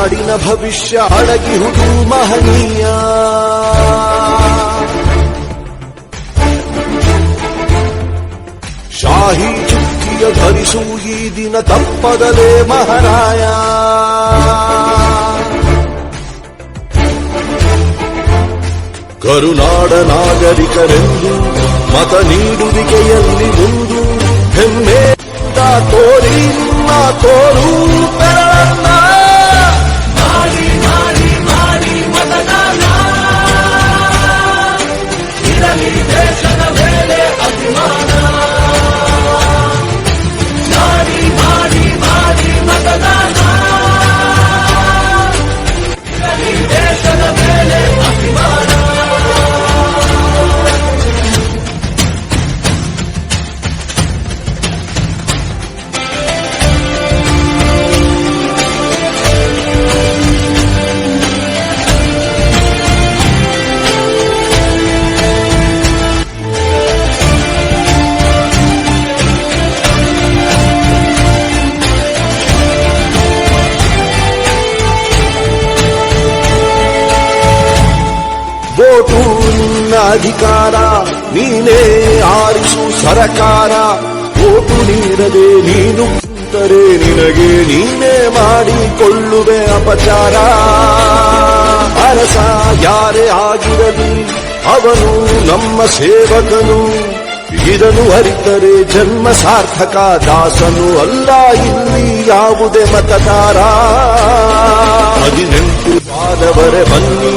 ನಾಡಿನ ಭವಿಷ್ಯ ಅಡಗಿಹುದು ಮಹನೀಯ. ಶಾಹಿ ಚುಕ್ಕಿಯ ಧರಿಸು ಈ ದಿನ ತಪ್ಪದಲೇ ಮಹಾರಾಯ. ಕರುನಾಡ ನಾಗರಿಕರೆಂದು ಮತ ನೀಡುವಿಕೆಯಲ್ಲಿ ಮುಂದು ಹೆಮ್ಮೆಯಿಂದ ತೋರಿ ನಿಮ್ಮ ತೋರು ಬೆರಳನ್ನ. ಮಾಡಿ ಮಾಡಿ ಮಾಡಿ ಮತದಾನ, ಇರಲಿ ದೇಶದ ಮೇಲೆ ಅಭಿಮಾನ. ಮಾಡಿ ಮಾಡಿ ಮಾಡಿ ಮತದಾನ, ಇರಲಿ ದೇಶದ ಮೇಲೆ ಅಭಿಮಾನ. ವೋಟು ನಿನ್ನ ಅಧಿಕಾರ, ನೀನೇ ಆರಿಸು ಸರಕಾರ. ವೋಟು ನೀಡದೆ ನೀನು ಕುಂತರೆ ನಿನಗೆ ನೀನೇ ಮಾಡಿಕೊಳ್ಳುವೆ ಅಪಚಾರ. ಅರಸ ಯಾರೇ ಆಗಿರಲಿ ಅವನು ನಮ್ಮ ಸೇವಕನು, ಇದನ್ನು ಅರಿತರೆ ಜನ್ಮ ಸಾರ್ಥಕ. ದಾಸನು ಅಲ್ಲ ಇಲ್ಲಿ ಯಾವುದೇ ಮತದಾರ. 18 ಆದವರೆ ಬನ್ನಿ